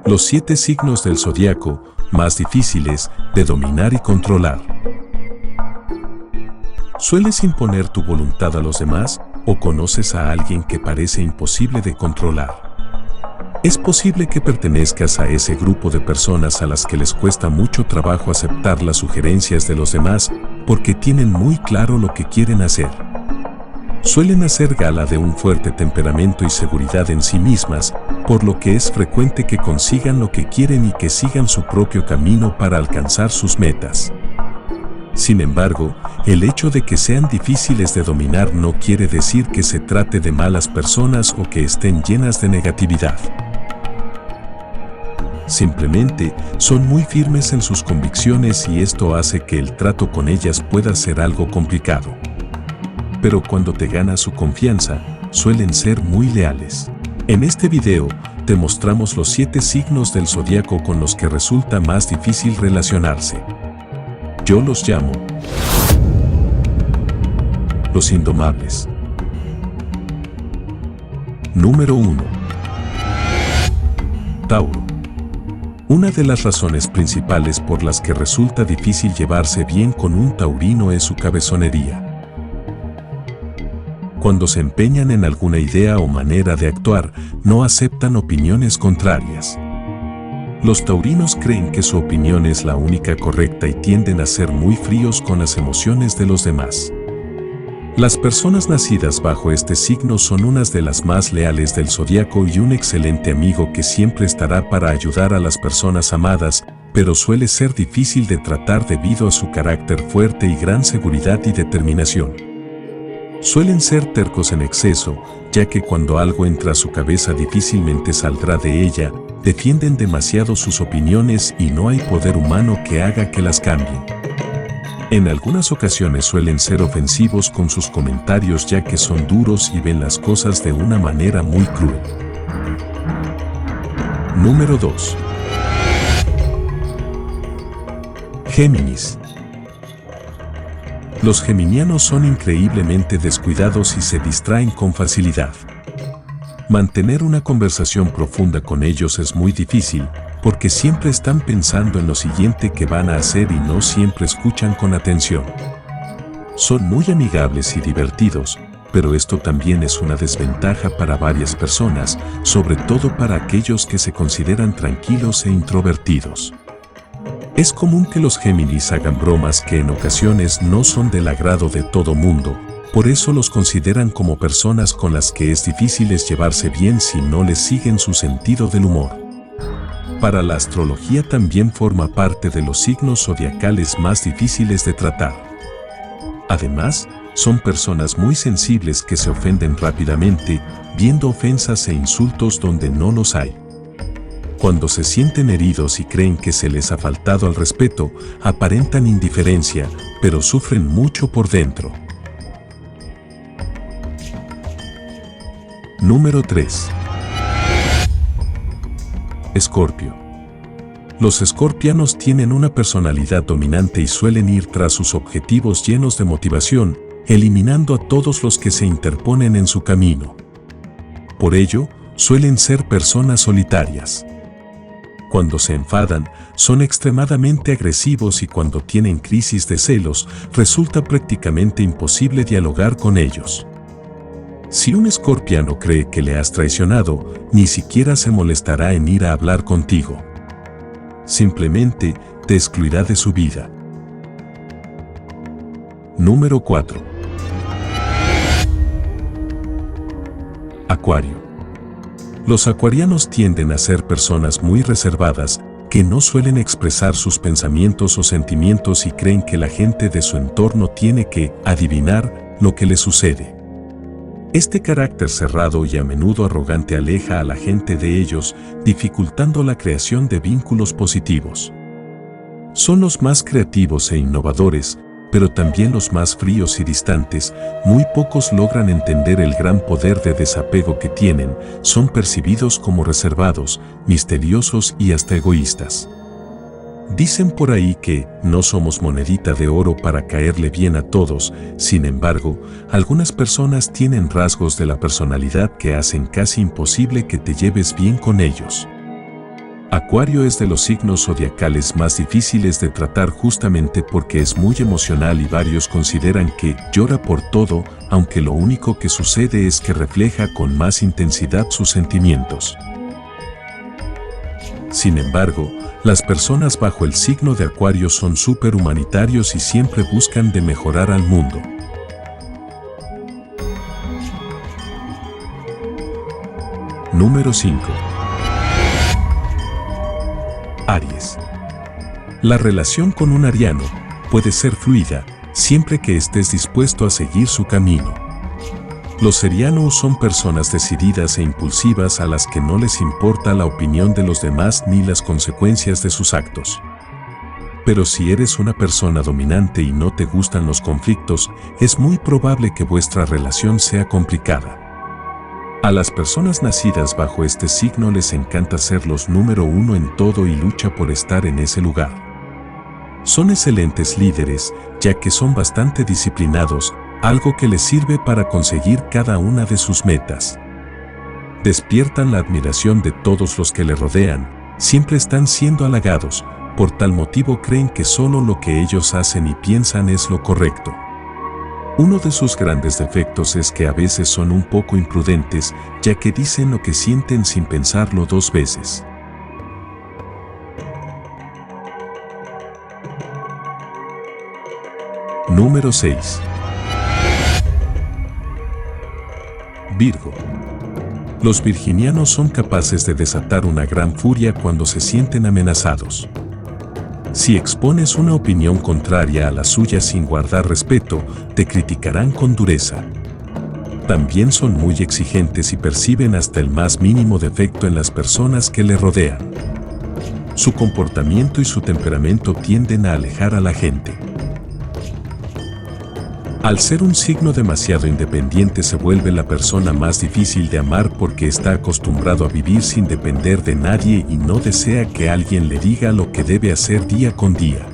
Los 7 signos del zodiaco más difíciles de dominar y controlar. ¿Sueles imponer tu voluntad a los demás o conoces a alguien que parece imposible de controlar? Es posible que pertenezcas a ese grupo de personas a las que les cuesta mucho trabajo aceptar las sugerencias de los demás porque tienen muy claro lo que quieren hacer. Suelen hacer gala de un fuerte temperamento y seguridad en sí mismas, por lo que es frecuente que consigan lo que quieren y que sigan su propio camino para alcanzar sus metas. Sin embargo, el hecho de que sean difíciles de dominar no quiere decir que se trate de malas personas o que estén llenas de negatividad. Simplemente son muy firmes en sus convicciones y esto hace que el trato con ellas pueda ser algo complicado. Pero cuando te ganas su confianza, suelen ser muy leales. En este video, te mostramos los 7 signos del zodiaco con los que resulta más difícil relacionarse. Yo los llamo los indomables. Número 1. Tauro. Una de las razones principales por las que resulta difícil llevarse bien con un taurino es su cabezonería. Cuando se empeñan en alguna idea o manera de actuar, no aceptan opiniones contrarias. Los taurinos creen que su opinión es la única correcta y tienden a ser muy fríos con las emociones de los demás. Las personas nacidas bajo este signo son unas de las más leales del zodiaco y un excelente amigo que siempre estará para ayudar a las personas amadas, pero suele ser difícil de tratar debido a su carácter fuerte y gran seguridad y determinación. Suelen ser tercos en exceso, ya que cuando algo entra a su cabeza difícilmente saldrá de ella, defienden demasiado sus opiniones y no hay poder humano que haga que las cambien. En algunas ocasiones suelen ser ofensivos con sus comentarios ya que son duros y ven las cosas de una manera muy cruel. Número 2. Géminis. Los geminianos son increíblemente descuidados y se distraen con facilidad. Mantener una conversación profunda con ellos es muy difícil, porque siempre están pensando en lo siguiente que van a hacer y no siempre escuchan con atención. Son muy amigables y divertidos, pero esto también es una desventaja para varias personas, sobre todo para aquellos que se consideran tranquilos e introvertidos. Es común que los Géminis hagan bromas que en ocasiones no son del agrado de todo mundo, por eso los consideran como personas con las que es difícil llevarse bien si no les siguen su sentido del humor. Para la astrología también forma parte de los signos zodiacales más difíciles de tratar. Además, son personas muy sensibles que se ofenden rápidamente, viendo ofensas e insultos donde no los hay. Cuando se sienten heridos y creen que se les ha faltado al respeto, aparentan indiferencia, pero sufren mucho por dentro. Número 3. Escorpio. Los escorpianos tienen una personalidad dominante y suelen ir tras sus objetivos llenos de motivación, eliminando a todos los que se interponen en su camino. Por ello, suelen ser personas solitarias. Cuando se enfadan, son extremadamente agresivos y cuando tienen crisis de celos, resulta prácticamente imposible dialogar con ellos. Si un escorpiano cree que le has traicionado, ni siquiera se molestará en ir a hablar contigo. Simplemente te excluirá de su vida. Número 4. Acuario. Los acuarianos tienden a ser personas muy reservadas, que no suelen expresar sus pensamientos o sentimientos y creen que la gente de su entorno tiene que adivinar lo que les sucede. Este carácter cerrado y a menudo arrogante aleja a la gente de ellos, dificultando la creación de vínculos positivos. Son los más creativos e innovadores, pero también los más fríos y distantes. Muy pocos logran entender el gran poder de desapego que tienen, son percibidos como reservados, misteriosos y hasta egoístas. Dicen por ahí que no somos monedita de oro para caerle bien a todos, sin embargo, algunas personas tienen rasgos de la personalidad que hacen casi imposible que te lleves bien con ellos. Acuario es de los signos zodiacales más difíciles de tratar justamente porque es muy emocional y varios consideran que llora por todo, aunque lo único que sucede es que refleja con más intensidad sus sentimientos. Sin embargo, las personas bajo el signo de Acuario son súper humanitarios y siempre buscan de mejorar al mundo. Número 5. Aries. La relación con un ariano puede ser fluida siempre que estés dispuesto a seguir su camino. Los arianos son personas decididas e impulsivas a las que no les importa la opinión de los demás ni las consecuencias de sus actos. Pero si eres una persona dominante y no te gustan los conflictos, es muy probable que vuestra relación sea complicada. A las personas nacidas bajo este signo les encanta ser los número uno en todo y lucha por estar en ese lugar. Son excelentes líderes, ya que son bastante disciplinados, algo que les sirve para conseguir cada una de sus metas. Despiertan la admiración de todos los que le rodean, siempre están siendo halagados, por tal motivo creen que solo lo que ellos hacen y piensan es lo correcto. Uno de sus grandes defectos es que a veces son un poco imprudentes, ya que dicen lo que sienten sin pensarlo dos veces. Número 6. Virgo. Los virginianos son capaces de desatar una gran furia cuando se sienten amenazados. Si expones una opinión contraria a la suya sin guardar respeto, te criticarán con dureza. También son muy exigentes y perciben hasta el más mínimo defecto en las personas que le rodean. Su comportamiento y su temperamento tienden a alejar a la gente. Al ser un signo demasiado independiente se vuelve la persona más difícil de amar porque está acostumbrado a vivir sin depender de nadie y no desea que alguien le diga lo que debe hacer día con día.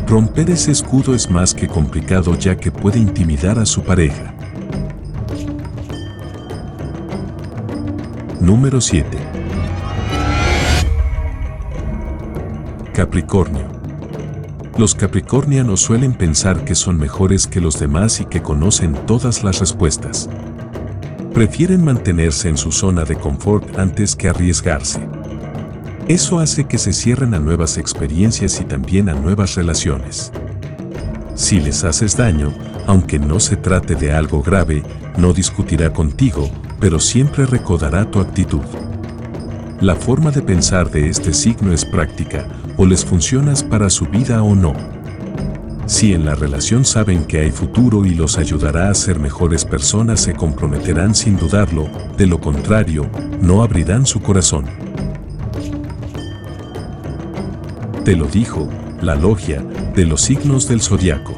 Romper ese escudo es más que complicado ya que puede intimidar a su pareja. Número 7. Capricornio. Los capricornianos suelen pensar que son mejores que los demás y que conocen todas las respuestas. Prefieren mantenerse en su zona de confort antes que arriesgarse. Eso hace que se cierren a nuevas experiencias y también a nuevas relaciones. Si les haces daño, aunque no se trate de algo grave, no discutirá contigo, pero siempre recordará tu actitud. La forma de pensar de este signo es práctica, o les funcionas para su vida o no. Si en la relación saben que hay futuro y los ayudará a ser mejores personas, se comprometerán sin dudarlo, de lo contrario, no abrirán su corazón. Te lo dijo la logia de los signos del zodiaco.